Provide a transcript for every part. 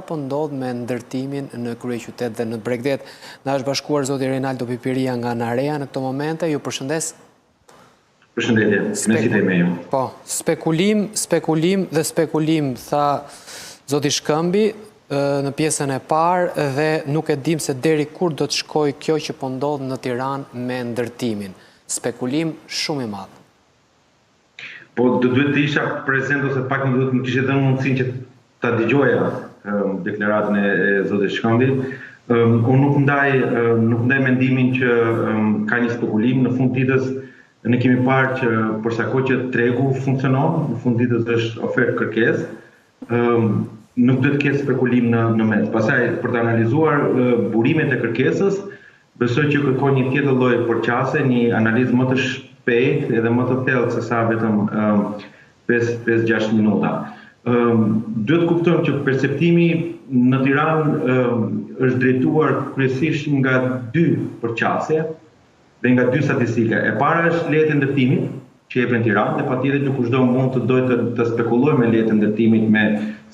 po ndodh me ndërtimin në kryeqytet dhe në Bregdet. Na është bashkuar zoti Rinaldo Pipiria nga Narea në këto momente. Ju përshëndes. Përshëndetje, nësite me ju. Po, spekulim, tha zoti Shkëmbi në pjesën e parë dhe nuk e dim se deri kur do të shkoj kjo që po ndodh në Tiranë me ndërtimin. Spekulim shumë i madh. Po, duhet të isha prezent ose pak më kishte dhënë mundësinë që ta dëgjoja deklaratën e zotit Shkëmbi. Unë nuk ndaj mendimin që ka një spekulim. Në fund ditës ne kemi parë që për sa kohë që tregu funksionon, në fund ditës është ofertë kërkesë, nuk duhet të ketë spekulim në mes. Pastaj për të analizuar burimet e kërkesës, besoj që kërkon një tjetër lloj përqase, një analizë më të shpejtë edhe më të thellë se sa vetëm 5-6 minuta. Duhet kuptojmë që perceptimi në Tiranë është drejtuar kryesisht nga dy përqasje dhe nga dy statistika. E para është lejet e ndërtimit që jep në Tiranë dhe patjetër që kushdo mund të dojë të spekulojë me lejet e ndërtimit me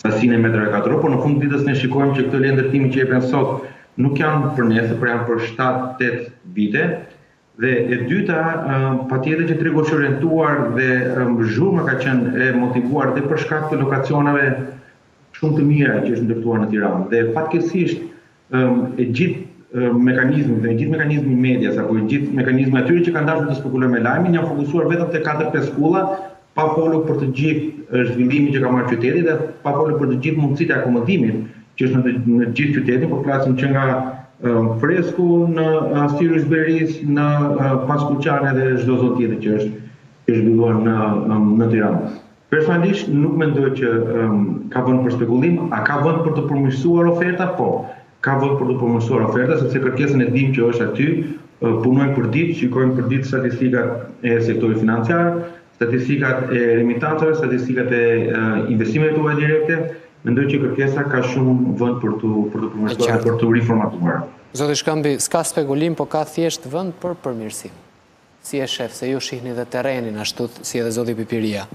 sasinë e metrave katror, por në fund ditës ne shikojmë që këto leje ndërtimi që jepen sot nuk janë për nesër, por janë për 7-8 vite. Dhe e dyta, patjetër që tregu është orientuar dhe zhurma ka qenë e motivuar dhe për shkak të lokacioneve shumë të mira që është ndërtuar në Tiranë. Dhe fatkeqësisht e gjithë mekanizmi i medias apo e gjithë mekanizmi atyre që kanë dashur të spekulojnë me lajmin janë fokusuar vetëm te 4-5 kulla, pa folur për të gjithë zhvillimin që ka marrë qyteti dhe pa folur për të gjithë mundësitë e akomodimit që është në gjithë qytetin, por flasim që nga Fresku, në Sirius Beris, në Paskuqane dhe çdo zonë tjetër që është zhvilluar në Tiranë. Personalisht nuk mendoj që ka vënë për spekulim, a ka vënë për të përmirësuar oferta? Po, ka vënë për të përmirësuar oferta, sepse kërkesën e dim që është aty, punojmë për ditë, shikojmë për ditë statistikat e sektorit financiar, statistikat e remitancave, statistikat e investimeve tuaja direkte. Mendoj që kërkesa ka shumë vend për të përmirësuar dhe për të riformatuar. Zoti Shkëmbi, s'ka spekulim, po ka thjesht vend për përmirësim. Si e shef, se ju shihni dhe terrenin ashtu si edhe zoti Pipiria.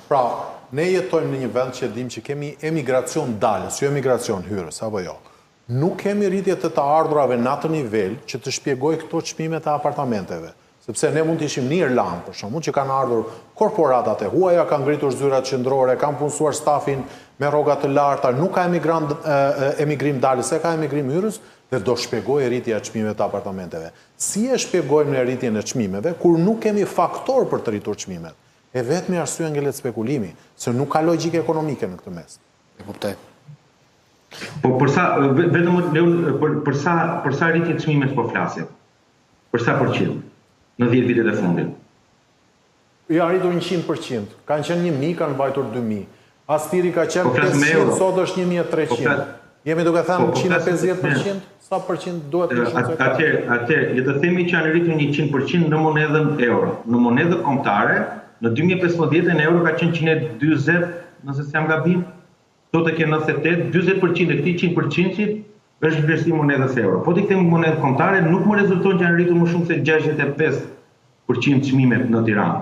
Pra, ne jetojmë në një vend që dim që kemi emigracion dalës, jo emigracion hyrës, apo jo. Nuk kemi rritje të ardhurave në atë nivel që të shpjegoj këto çmimet e apartamenteve. Sepse ne mund të ishim në Irlandë, për shembull, që kanë ardhur korporatat e huaja, kanë ngritur zyrat qendrore, kanë punësuar stafin me rroga të larta, nuk ka emigrim dalës, ka emigrim hyrës dhe do shpjegojë rritja e çmimeve të apartamenteve. Si e shpjegojmë ne rritjen e çmimeve kur nuk kemi faktor për të rritur çmimet? E vetmi arsye ngelet spekulimi, se nuk ka logjikë ekonomike në këtë mes. E kuptoj. Po për sa rritje të çmimeve po flasim? Për sa përqind? Në 10 vitet e fundit. Ja rritur 100%. Kanë qenë 1.000, kanë mbajtur 2.000. Astiri ka qenë 500, sot është 1.300. Jemi duke thënë 150%? Sa përqind duhet të shumë? Atëherë, le të themi që janë rritur 100% në monedhën euro. Në monedhë kombëtare, në 2015 në euro ka qenë 120, nëse s'jam gabim, sot e ke 98, 40% e këtij 100% është vlerësim monedhës euro. Po të kthejmë monedhë kombëtare, nuk më rezulton që janë rritur më shumë se 65% çmimet në Tiranë.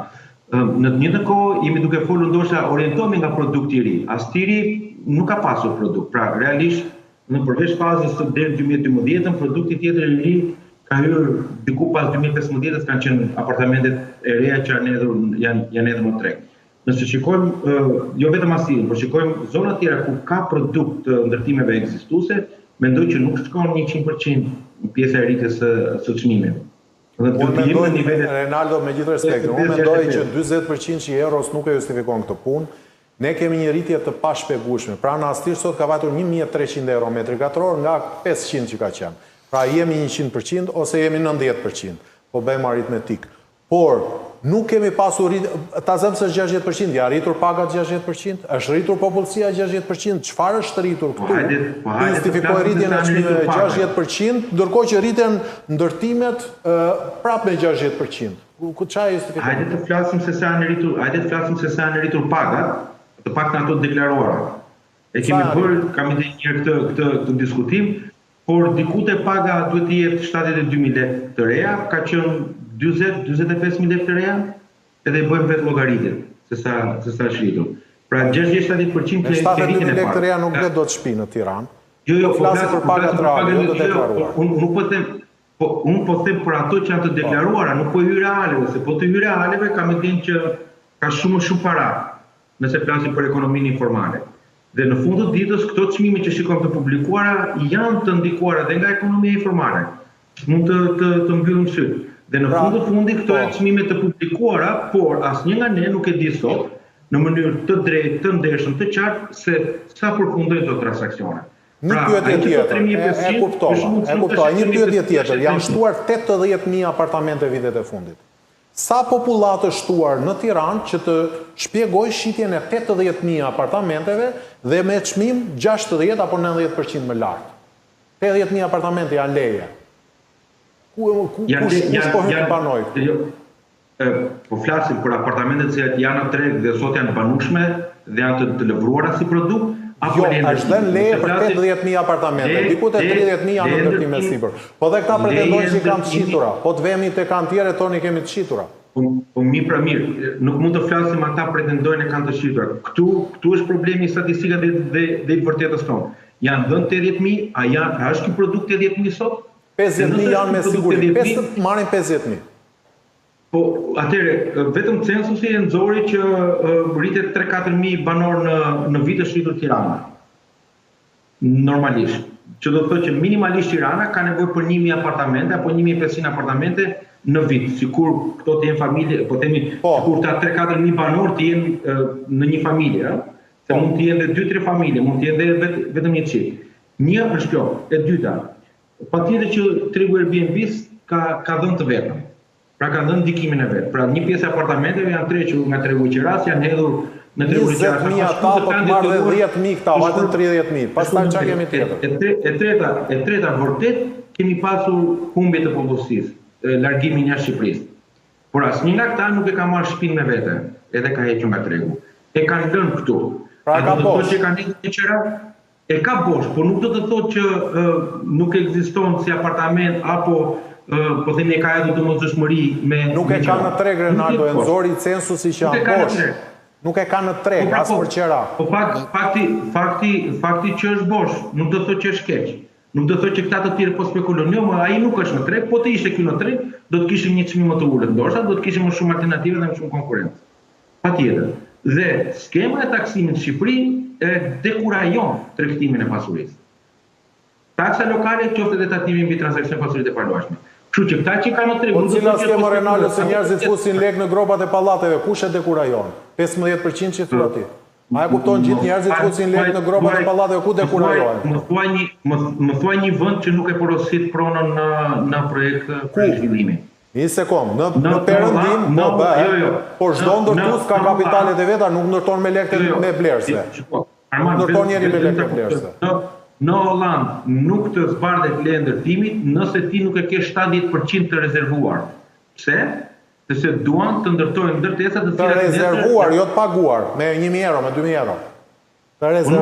Në të njëjtën kohë jemi duke folur ndoshta orientohemi nga produkti i ri. Astiri nuk ka pasur produkt. Pra, realisht në përveç fazës së deri 2012, produkti tjetër i ri ka hyrë diku pas 2015-s, kanë qenë apartamentet e reja që janë edhe më treg. Nëse shikojmë jo vetëm Astirin, por shikojmë zona të tjera ku ka produkt të ndërtimeve ekzistuese, mendoj që nuk shkon 100% pjesa e rritjes së çmimeve. Renaldo, me gjithë respekt, unë mendoj që 40% që i euros nuk e justifikon këtë punë. Ne kemi një rritje të pashpjegueshme. Pra në Astir sot ka vajtur 1.300 euro metri katror nga 500 që ka qenë. Pra jemi 100% ose jemi 90%. Po bëjmë aritmetik. Por nuk kemi pasur rritje, ta zëmë se 60%, ja rritur pagat 60%, është rritur popullsia 60%, çfarë është rritur këtu? Justifikoj rritjen e çmimeve 60%, ndërkohë që rriten ndërtimet prapë me 60%. Çfarë justifikoj? Hajde të flasim se sa janë rritur pagat, të paktën ato deklaruara. E kemi bërë, kam ide një këtë diskutim, por diku te paga duhet të jetë 72.000 lekë të reja, ka qenë 20-25.000 lekë të reja, edhe i bëjmë vetë llogaritjet se sa është rritur. Pra 60-70% Me 70.000 lekë të reja nuk dhe do të shpi në Tiranë. Jo, flasim për pagat reale, jo të deklaruara. Unë po them për ato që janë të deklaruara, nuk po hyre reale, se po të hyre realeve kam idin që ka shumë para nëse flasim për ekonominë informale. Dhe në fund të ditës, këto çmime që shikon të publikuara janë të ndikuara edhe nga ekonomia informale. Mund të mbyllim syt. Dhe në fund të fundit këto janë çmime të publikuara, por asnjë nga ne nuk e di sot në mënyrë të drejtë, të ndershëm, të qartë se sa përfundojnë këto transaksione. Një pyetje tjetër, e kuptoj, një pyetje tjetër, janë shtuar 80.000 apartamente vitet e fundit. Sa popullat është shtuar në Tiranë që të shpjegoj shitjen e 80.000 apartamenteve dhe me çmim 60 apo 90% më lartë? 80.000 apartamente janë leje. Kush po hyn të banoj? Po flasim për apartamentet që janë në treg dhe sot janë banueshme dhe janë të lëvruara si produkt. Jo, është dhënë leje për 80.000 apartamente, dikut e 30.000 janë në ndërtim e sipër. Po dhe këta pretendojnë që kanë të shitura, po të vemi të kanë tjere toni kemi të shitura. Po mirë, nuk mund të flasim ata pretendojnë e kanë të shitura. Këtu është problemi i statistikave dhe i vërtetës tonë. Janë dhënë 80.000, a është ky produkt 80.000 sot? 50.000 janë me siguri, marrin 50.000. Po, atëre, vetëm censusi e nxori që rritet 3-4.000 banor në vit të shritur Tirana. Normalisht. Që do të thotë që minimalisht Tirana ka nevojë për 1.000 apartamente apo 1.500 apartamente në vit. Sikur këto të jenë familje, po themi, sikur ta 3-4.000 banor të jenë në një familje, se mund të jenë dhe 2-3 familje, mund të jenë dhe vetëm një çift. Një është kjo, e dyta. Patjetër që tregu Airbnb-s ka dhënë të vetëm. Pra kanë dhënë ndikimin e vet. Pra një pjesë e apartamenteve janë trequr nga tregu i Qiras, janë hedhur në tregu i Qiras. 20.000 ata po të marrë dhe 10.000 këta, vetëm 30.000. Pastaj çfarë kemi tjetër? E treta vërtet kemi pasur humbje të popullsisë, largimin jashtë Shqipërisë. Por asnjë nga këta nuk e ka marrë shtëpinë me vete, edhe ka hequr nga tregu. E kanë lënë këtu. Pra ka bosh. Që kanë hequr Qiras, e ka bosh, por nuk do të thotë që nuk ekziston si apartament apo po themi e ka edhe domosdoshmëri me nuk e ka në treg Renaldo, e nxori censusi që janë bosh. Nuk e ka në treg as për qera. Po fakti që është bosh, nuk do të thotë që është keq. Nuk do të thotë që këta të tjerë po spekulojnë. Jo, ai nuk është në treg, po të ishte ky në treg, do të kishim një çmim më të ulët, ndoshta do të kishim më shumë alternativë dhe më shumë konkurrencë. Patjetër. Dhe skema e taksimit në Shqipëri e dekurajon tregtimin e pasurisë. Taksa lokale qoftë edhe tatimi mbi transaksion pasuritë e paluajshme. Kështu që këta që kanë në tregu... Po cila skema Renaldo se njerëzit fusin lek në gropat e pallateve, kush e dekurajon? 15% që thua ti. A e kupton gjithë njerëzit fusin lek në gropat e pallateve, ku dekurajon? Më thuaj një vend që nuk e porosit pronën në projekt zhvillimi. Një sekond, në Perëndim, por çdo ndërtues ka kapitalet e veta, nuk ndërton me lekë me blerësve. Nuk ndërton njeri me lekë me blerësve. Në Holland nuk të zbardhet leje ndërtimit nëse ti nuk e ke 70% të rezervuar. Pse? Sepse duan të ndërtojnë ndërtesa të cilat të rezervuar, jo të paguar, me 1.000 euro, me 2.000 euro. Të rezervuar.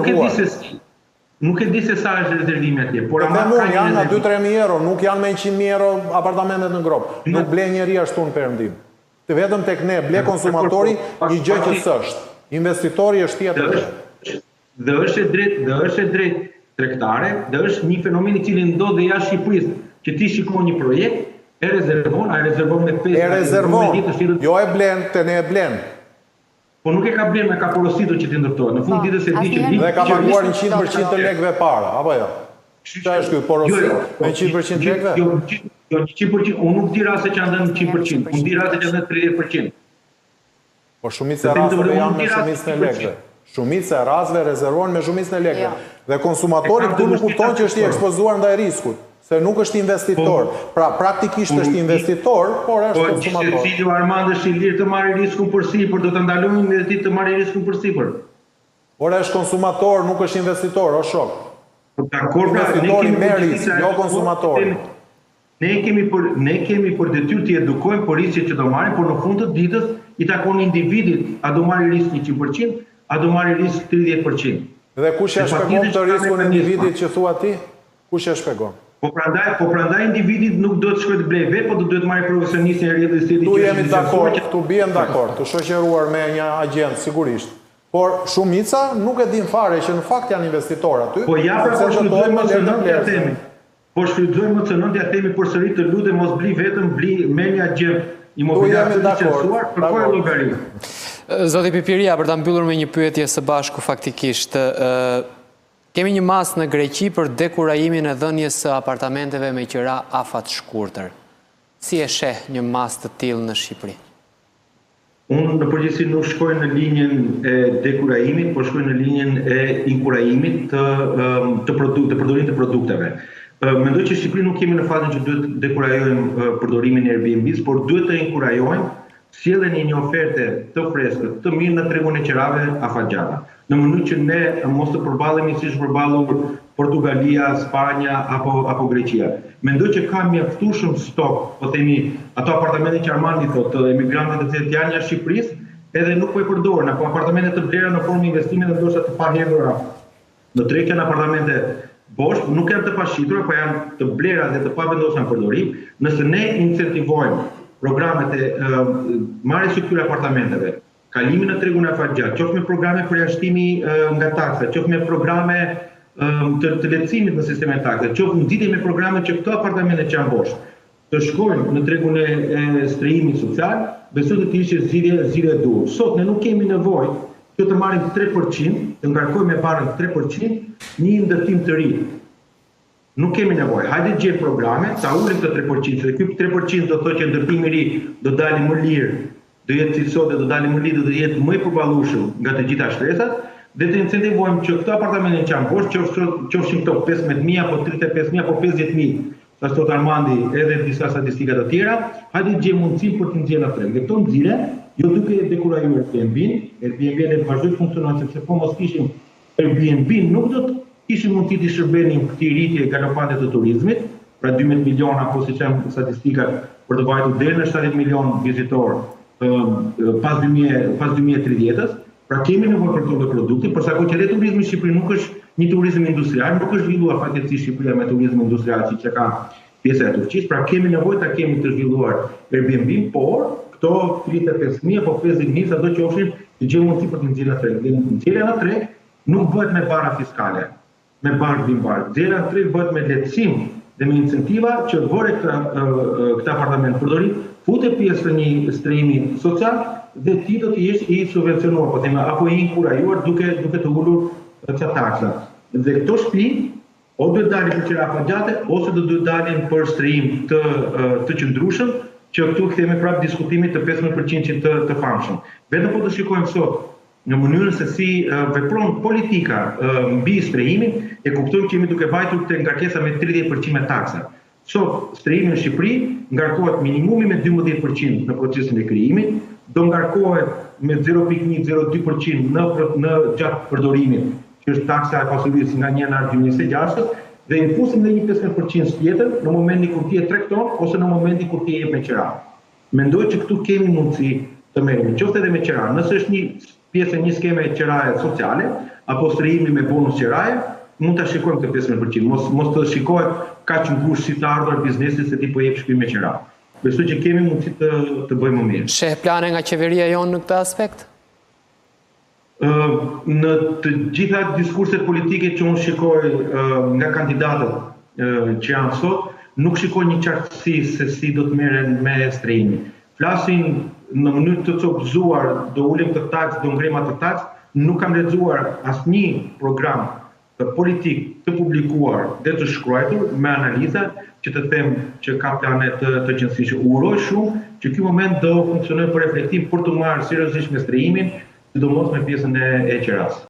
Nuk e di se sa është rezervimi atje, por ama ka janë nga 2-3.000 euro, nuk janë me 100.000 euro apartamentet në grop. Nuk ble njeri ashtu në Perëndim. Të vetëm tek ne ble konsumatori një gjë që s'është. Investitori është tjetër. Dhe është e drejtë tregtare, dhe është një fenomen i cili ndodh dhe jashtë Shqipërisë, që ti shikon një projekt, e rezervon me 5. E rezervon, jo e blen, te ne e blen. Po nuk e ka blen, me ka porositur që ti ndërtohet. Në fund ditës e di që dhe ka paguar 100% të lekëve para, apo jo? Çfarë është ky porositur? Me 100% lekëve? Jo, 100%, unë nuk di raste që janë dhënë 100%, unë di raste që janë dhënë 30%. Po shumica e rasteve janë me shumicën e lekëve. Shumica e rasteve rezervohen me shumicën e lekëve. Dhe konsumatori këtu nuk kupton që është i ekspozuar ndaj riskut, se nuk është investitor. Pra praktikisht është investitor, por është konsumator. Po cili Armand është i lirë të marrë riskun përsipër, do të ndalojmë edhe ti të marrë riskun përsipër. Por është konsumator, nuk është investitor, o shok. Investitori merr risk, jo konsumatori. Ne kemi për detyrë të edukojmë policët që do marrin, por në fund të ditës i takon individit a do marrë risk 100%, a do marrë risk 30%. Dhe kush e shpjegon të riskun e individit që thua ti? Kush e shpjegon? Po prandaj individit nuk do të shkojë të blejë vetë, po do duhet marrë profesionistin e rrjetit shtetit. Tu jemi dakord, tu bien dakord, të shoqëruar me një agent sigurisht. Por shumica nuk e din fare që në fakt janë investitorë aty. Po ja pra po shfrytëzojmë më cënën t'ja themi përsëri të lutem mos bli vetëm, bli menja gjë imobiliare të licencuar, kërkoj llogari. Zoti Pipiria, për ta mbyllur me një pyetje së bashku faktikisht, kemi një mas në Greqi për dekurajimin e dhënies së apartamenteve me qira afat shkurtër. Si e sheh një mas të tillë në Shqipëri? Unë në përgjithësi nuk shkoj në linjën e dekurajimit, por shkoj në linjën e inkurajimit të përdorimit të produkteve. Mendoj që Shqipëri nuk kemi në fazën që duhet dekurajojmë përdorimin e Airbnb-s, por duhet të inkurajojmë sjelljen e një oferte të freskët, të mirë në tregun e qirave afatgjata. Në mënyrë që ne mos të përballemi siç përballur Portugalia, Spanja apo Greqia. Mendoj që ka mjaftueshëm stok, po themi, ato apartamente që Armandi thotë, të emigrantëve të cilët janë jashtë Shqipërisë, edhe nuk po i përdoren, apo apartamente të vlera në formë investime dhe ndoshta të pahedhura. Në treg janë apartamente bosh, nuk janë të pashitura, po janë të blera dhe të pavendosura në përdorim. Nëse ne incentivojmë programet e marrjes së këtyre apartamenteve, kalimin në tregun e afatgjat, qoftë me programe përjashtimi nga taksa, qoftë me programe të lehtësimit në sistemin e taksave, qoftë nxitje me programe që këto apartamente që janë bosh të shkojnë në tregun e strehimit social, besoj të ishte zgjidhje e duhur. Sot ne nuk kemi nevojë që të marrim 3%, të ngarkojmë me barën 3% një ndërtim të ri. Nuk kemi nevojë. Hajde gjejmë programe, ta ulim të 3%, se ky 3% do të thotë që ndërtimi i ri do dalë më lirë, do jetë cilësor dhe do dalë më lirë, do jetë më i përballueshëm nga të gjitha shtresat, dhe të incentivojmë që këto apartamente që janë bosh, qofshin këto 15.000 apo 35.000 apo 50.000, sa thot Armandi, edhe disa statistika të tjera, hajde gjejmë mundësinë për të nxjerrë në treg. Dhe këto nxjerrje, jo duke dekurajuar Airbnb dhe vazhdoi të funksionojë, sepse po mos kishim Airbnb, nuk do të kishim mundësi të shërbenim këtij rritje galopante të turizmit, pra 12 miliona apo siç janë statistikat për të vajtur deri në 70 milion vizitor pas 2030-s. Pra kemi nevojë për këto produkte, por sa që turizmi i Shqipërisë nuk është një turizëm industrial, nuk është zhvilluar fatkeqësisht Shqipëria me turizëm industrial siç e ka pjesa e Turqisë, pra kemi nevojë ta kemi të zhvilluar Airbnb, por këto 35.000 apo 50.000 sado që ofshin të gjejmë mundësi për të nxjerrë në treg. Nxjerrja në treg nuk bëhet me bara fiskale, me barë bimbar. Nxjerrja në treg bëhet me lehtësim dhe me incentiva që vore këta apartament përdorim, futet pjesë të një strehimi social dhe ti do të jesh i subvencionuar, po themi, apo i inkurajuar duke të ulur ca taksa. Dhe këto shtëpi o duhet dalin për qira afatgjate, ose do duhet dalin për strehim të qëndrueshëm, që këtu kthehemi prapë diskutimit të 15% të famshëm. Vetëm po të shikojmë sot në mënyrën se si vepron politika mbi strehimin, e kuptojmë që jemi duke vajtur te ngarkesa me 30% me taksa. Sot strehimi në Shqipëri ngarkohet minimumi me 12% në procesin e krijimit, do ngarkohet me 0.1-0.2% në gjatë përdorimit, që është taksa e pasurisë nga 1 janar 2026, dhe i fusim dhe një 15% tjetër në momentin kur ti e tregton ose në momentin kur ti e jep me qira. Mendoj që këtu kemi mundësi të merremi, qoftë edhe me qira. Nëse është një pjesë e një skeme qiraje sociale apo strehimi me bonus qiraje, mund ta shikojmë këtë 15%. Mos të shikohet kaq ngushtë si të ardhur biznesit se ti po jep shtëpi me qira. Besoj që kemi mundësi të bëjmë më mirë. Sheh plane nga qeveria jonë në këtë aspekt? Në të gjitha diskurset politike që unë shikoj nga kandidatët që janë sot, nuk shikoj një qartësi se si do të merren me strehimin. Flasin në mënyrë të copëzuar, do ulim të taks, do ngrema të taks, nuk kam lexuar asnjë program politik të publikuar dhe të shkruar me analiza që të them që ka plane të qëndrueshme. Uroj shumë që ky moment do funksionojë për reflektim për të marrë seriozisht me strehimin, sidomos me pjesën e qiras.